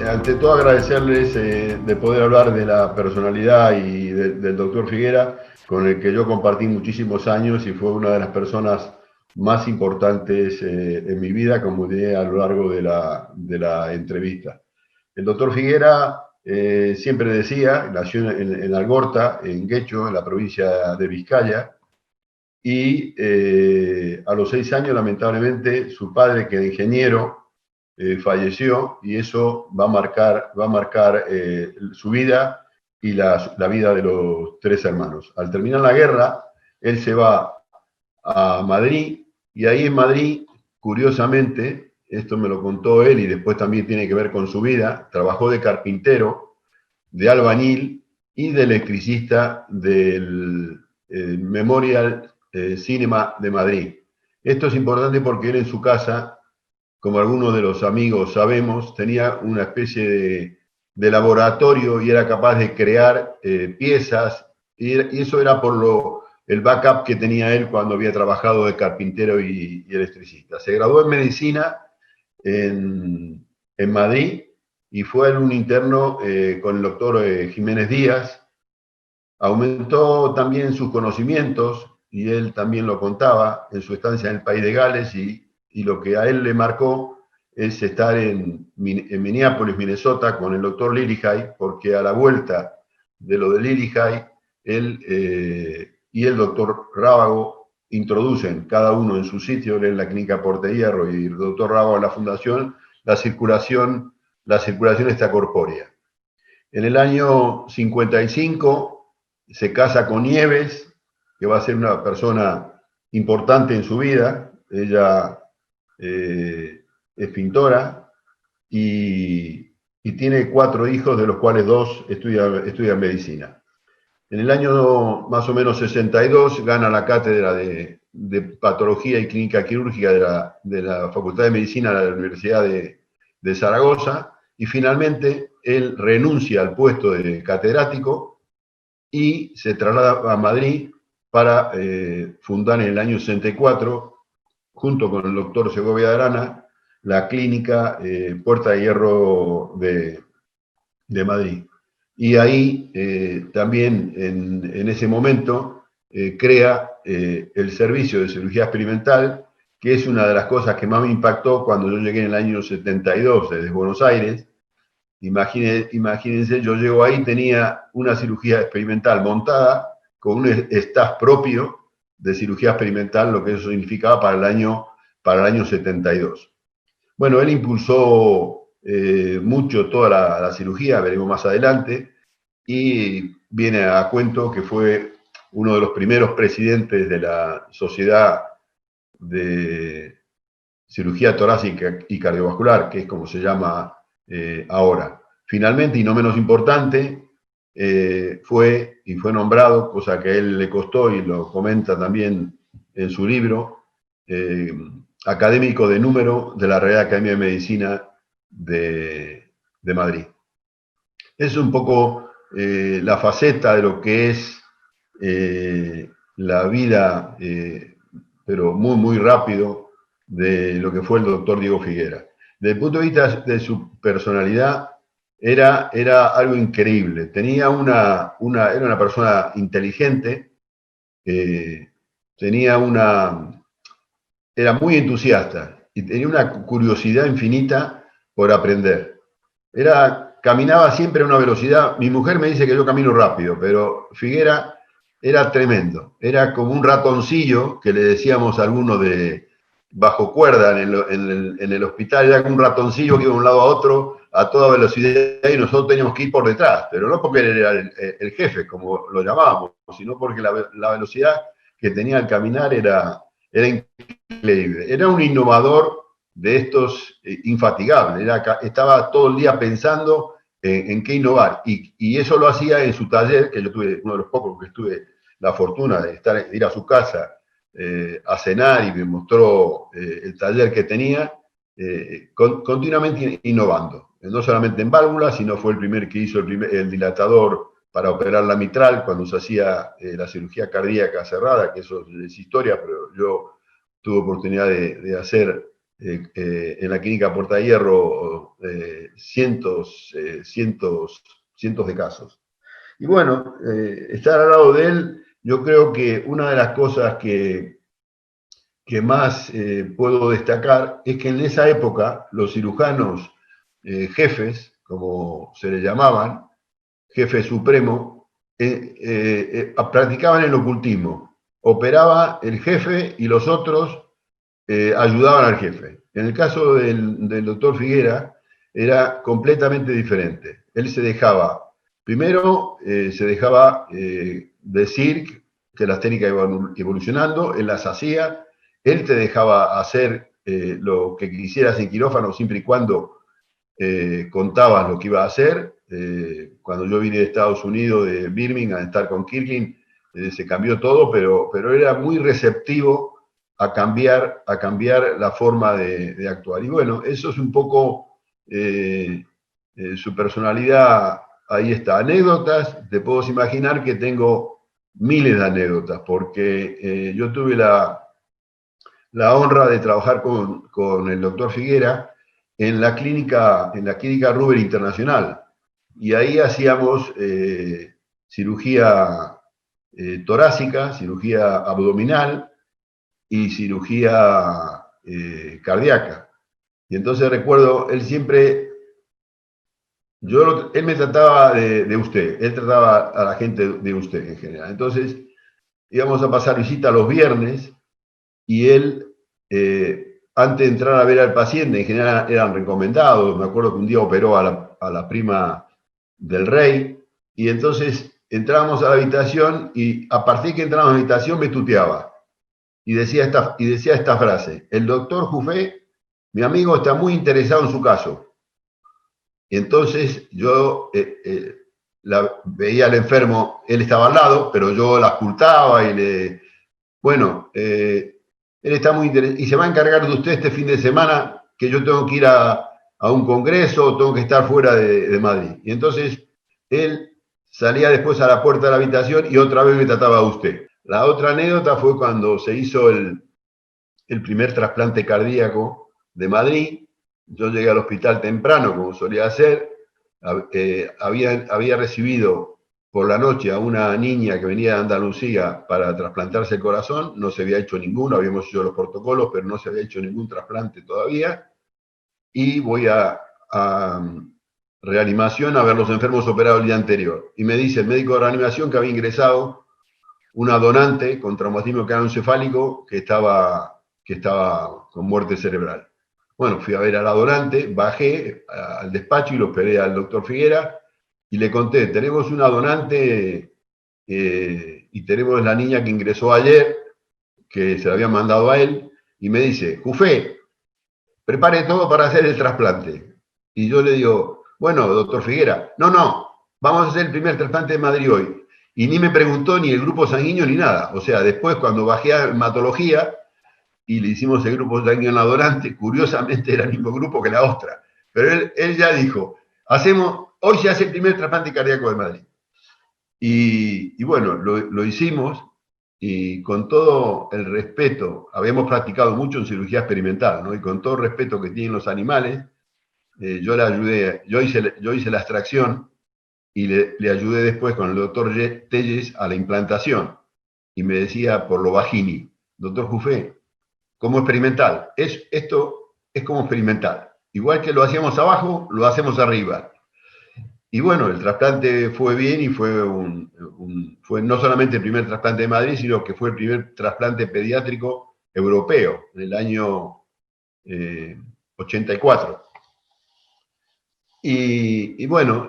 ante todo agradecerles de poder hablar de la personalidad y del doctor Figuera, con el que yo compartí muchísimos años y fue una de las personas más importantes en mi vida, como diré a lo largo de la entrevista. El doctor Figuera siempre decía, nació en Algorta, en Guecho, en la provincia de Vizcaya, y a los 6 años, lamentablemente, su padre, que era ingeniero, falleció, y eso va a marcar su vida y la vida de los 3 hermanos. Al terminar la guerra, él se va a Madrid, y ahí en Madrid, curiosamente, esto me lo contó él y después también tiene que ver con su vida, trabajó de carpintero, de albañil y de electricista del Memorial Cinema de Madrid. Esto es importante porque él en su casa, como algunos de los amigos sabemos, tenía una especie de laboratorio y era capaz de crear piezas, y eso era por el backup que tenía él cuando había trabajado de carpintero y electricista. Se graduó en medicina en Madrid y fue en un interno con el doctor Jiménez Díaz. Aumentó también sus conocimientos, y él también lo contaba en su estancia en el país de Gales, y lo que a él le marcó es estar en Minneapolis, Minnesota, con el doctor Lillihei, porque a la vuelta de lo de Lillihei, él y el doctor Rábago introducen, cada uno en su sitio, él en la clínica Porte Hierro y el doctor Rábago en la fundación, la circulación extracorpórea. En el año 55 se casa con Nieves, que va a ser una persona importante en su vida. Ella es pintora y tiene 4 hijos, de los cuales 2 estudian medicina. En el año más o menos 62 gana la cátedra de Patología y Clínica Quirúrgica de la Facultad de Medicina de la Universidad de Zaragoza, y finalmente él renuncia al puesto de catedrático y se traslada a Madrid para fundar en el año 64, junto con el doctor Segovia de Arana, la clínica Puerta de Hierro de Madrid. Y ahí también en ese momento crea el servicio de cirugía experimental, que es una de las cosas que más me impactó cuando yo llegué en el año 72 desde Buenos Aires. Imagínense, yo llego ahí, tenía una cirugía experimental montada con un staff propio de cirugía experimental, lo que eso significaba para el año 72. Bueno, él impulsó mucho toda la cirugía, veremos más adelante, y viene a cuento que fue uno de los primeros presidentes de la Sociedad de Cirugía Torácica y Cardiovascular, que es como se llama ahora. Finalmente, y no menos importante, fue nombrado, cosa que a él le costó y lo comenta también en su libro, académico de número de la Real Academia de Medicina de Madrid. Es un poco la faceta de lo que es la vida, pero muy, muy rápido, de lo que fue el doctor Diego Figuera. Desde el punto de vista de su personalidad, era algo increíble. Era una persona inteligente, eh, era muy entusiasta y tenía una curiosidad infinita por aprender. Caminaba siempre a una velocidad. Mi mujer me dice que yo camino rápido, pero Figuera era tremendo. Era como un ratoncillo, que le decíamos a algunos de bajo cuerda en el hospital. Era como un ratoncillo que iba de un lado a otro a toda velocidad, y nosotros teníamos que ir por detrás, pero no porque él era el jefe, como lo llamábamos, sino porque la velocidad que tenía al caminar era increíble. Era un innovador de estos infatigables. Estaba todo el día pensando en qué innovar, y eso lo hacía en su taller, que yo tuve, uno de los pocos que tuve la fortuna de ir a su casa a cenar, y me mostró el taller que tenía, continuamente innovando, no solamente en válvulas, sino fue el primer que hizo el dilatador para operar la mitral cuando se hacía la cirugía cardíaca cerrada, que eso es historia, pero yo tuve oportunidad de hacer en la clínica Puerta de Hierro cientos de casos. Y bueno, estar al lado de él, yo creo que una de las cosas que más puedo destacar es que en esa época los cirujanos jefes, como se les llamaban, jefe supremo, practicaban el ocultismo. Operaba el jefe y los otros ayudaban al jefe. En el caso del doctor Figuera era completamente diferente. Él se dejaba, primero se dejaba decir que las técnicas iban evolucionando, él las hacía, él te dejaba hacer lo que quisieras en quirófano siempre y cuando contabas lo que iba a hacer. Cuando yo vine de Estados Unidos, de Birmingham, a estar con Kirkland, se cambió todo, pero era muy receptivo a cambiar la forma de actuar. Y bueno, eso es un poco su personalidad, ahí está. Anécdotas, te puedo imaginar que tengo miles de anécdotas, porque yo tuve la honra de trabajar con el doctor Figuera en la clínica Ruber Internacional. Y ahí hacíamos cirugía torácica, cirugía abdominal y cirugía cardíaca. Y entonces recuerdo, él siempre, él me trataba de usted, él trataba a la gente de usted en general. Entonces íbamos a pasar visita los viernes y él, antes de entrar a ver al paciente, en general eran recomendados. Me acuerdo que un día operó a la prima del rey, y entonces entrábamos a la habitación y a partir que entrábamos a la habitación me tuteaba y decía esta frase: el doctor Jufé, mi amigo, está muy interesado en su caso. Y entonces yo veía al enfermo, él estaba al lado, pero yo la ocultaba y bueno, él está muy interesado y se va a encargar de usted este fin de semana, que yo tengo que ir a un congreso, tengo que estar fuera de Madrid. Y entonces él salía después a la puerta de la habitación y otra vez me trataba a usted. La otra anécdota fue cuando se hizo el primer trasplante cardíaco de Madrid. Yo llegué al hospital temprano, como solía hacer. Había recibido por la noche a una niña que venía de Andalucía para trasplantarse el corazón. No se había hecho ninguno, habíamos hecho los protocolos, pero no se había hecho ningún trasplante todavía. Y voy a reanimación a ver los enfermos operados el día anterior. Y me dice el médico de reanimación que había ingresado una donante con traumatismo craneoencefálico que estaba con muerte cerebral. Bueno, fui a ver a la donante, bajé al despacho y lo esperé al doctor Figuera y le conté: tenemos una donante y tenemos la niña que ingresó ayer, que se la habían mandado a él, y me dice: Jufé, prepare todo para hacer el trasplante. Y yo le digo: bueno, doctor Figuera, no, vamos a hacer el primer trasplante de Madrid hoy. Y ni me preguntó ni el grupo sanguíneo ni nada. O sea, después cuando bajé a hematología y le hicimos el grupo sanguíneo en la donante, curiosamente era el mismo grupo que la otra. Pero él ya dijo: hoy se hace el primer trasplante cardíaco de Madrid. Y bueno, lo hicimos, y con todo el respeto, habíamos practicado mucho en cirugía experimental, ¿no? Y con todo el respeto que tienen los animales, yo le ayudé, yo hice la extracción y le ayudé después con el doctor Telles a la implantación. Y me decía por lo vagini: doctor Jufé, como experimental, esto es como experimental. Igual que lo hacíamos abajo, lo hacemos arriba. Y bueno, el trasplante fue bien y fue no solamente el primer trasplante de Madrid, sino que fue el primer trasplante pediátrico europeo en el año 84. Y bueno,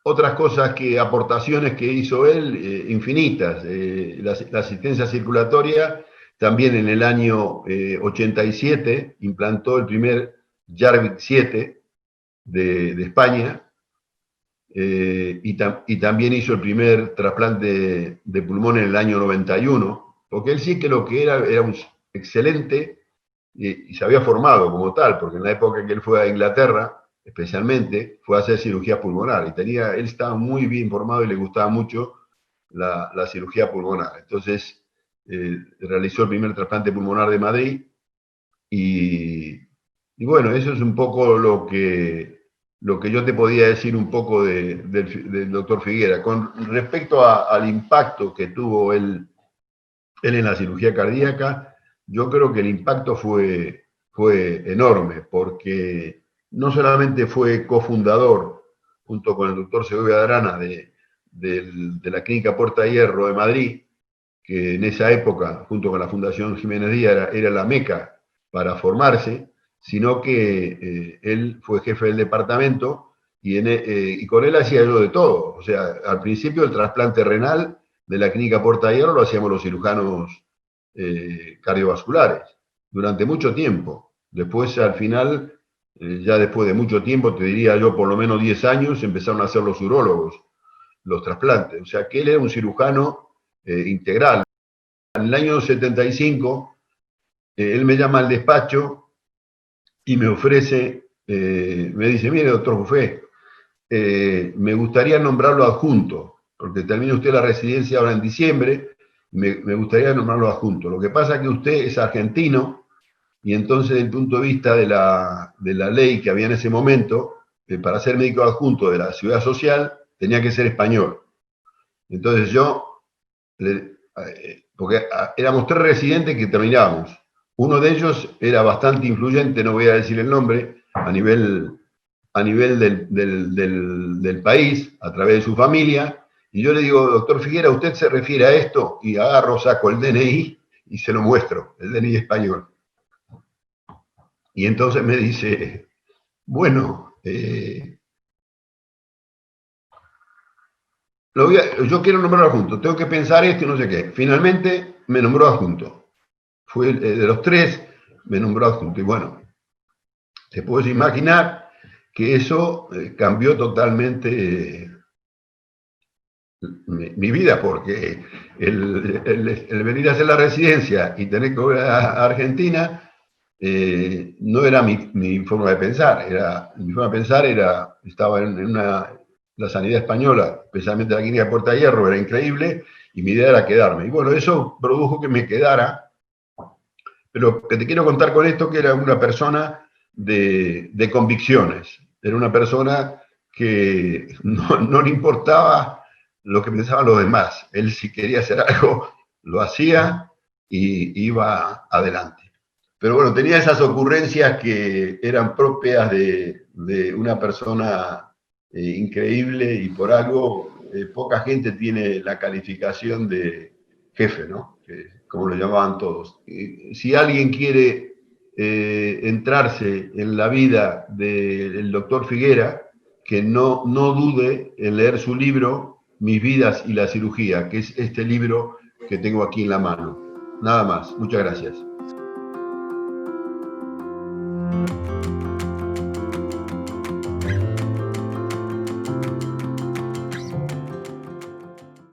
otras cosas, aportaciones que hizo él, infinitas. La asistencia circulatoria, también en el año 87, implantó el primer Jarvik 7 de España, y también hizo el primer trasplante de pulmón en el año 91, porque él sí que lo que era un excelente, y se había formado como tal, porque en la época que él fue a Inglaterra, especialmente, fue a hacer cirugía pulmonar, y él estaba muy bien formado y le gustaba mucho la cirugía pulmonar. Entonces, realizó el primer trasplante pulmonar de Madrid. Y bueno, eso es un poco lo que yo te podía decir un poco del doctor Figuera. Con respecto al impacto que tuvo él en la cirugía cardíaca, yo creo que el impacto fue enorme, porque no solamente fue cofundador, junto con el doctor Segovia Arana, de la Clínica Puerta de Hierro de Madrid, que en esa época, junto con la Fundación Jiménez Díaz, era la meca para formarse, sino que él fue jefe del departamento y con él hacía yo de todo. O sea, al principio el trasplante renal de la Clínica Puerta de Hierro lo hacíamos los cirujanos cardiovasculares durante mucho tiempo. Después, al final, ya después de mucho tiempo, te diría yo por lo menos 10 años, empezaron a hacer los urólogos los trasplantes. O sea, que él era un cirujano integral. En el año 75, él me llama al despacho y me ofrece, me dice, mire, doctor Buffet, me gustaría nombrarlo adjunto, porque termina usted la residencia ahora en diciembre, me gustaría nombrarlo adjunto. Lo que pasa es que usted es argentino y entonces desde el punto de vista de la ley que había en ese momento, para ser médico adjunto de la Seguridad Social, tenía que ser español. Entonces yo, porque éramos 3 residentes que terminábamos. Uno de ellos era bastante influyente, no voy a decir el nombre, a nivel del país, a través de su familia, y yo le digo, doctor Figuera, ¿usted se refiere a esto? Y agarro, saco el DNI y se lo muestro, el DNI español. Y entonces me dice, bueno, yo quiero nombrarlo adjunto, tengo que pensar esto y no sé qué. Finalmente me nombró adjunto. Fue de los 3, me nombró adjunto. Y bueno, te puedes imaginar que eso cambió totalmente mi vida, porque el venir a hacer la residencia y tener que volver a Argentina no era mi forma de pensar. Mi forma de pensar estaba en la sanidad española, especialmente la clínica de Puerta de Hierro, era increíble, y mi idea era quedarme. Y bueno, eso produjo que me quedara, pero que te quiero contar con esto, que era una persona de convicciones, era una persona que no le importaba lo que pensaban los demás. Él, si quería hacer algo, lo hacía y iba adelante. Pero bueno, tenía esas ocurrencias que eran propias de una persona increíble, y por algo poca gente tiene la calificación de jefe, ¿no? Como lo llamaban todos. Si alguien quiere entrarse en la vida del doctor Figuera, que no dude en leer su libro, Mis vidas y la cirugía, que es este libro que tengo aquí en la mano. Nada más. Muchas gracias.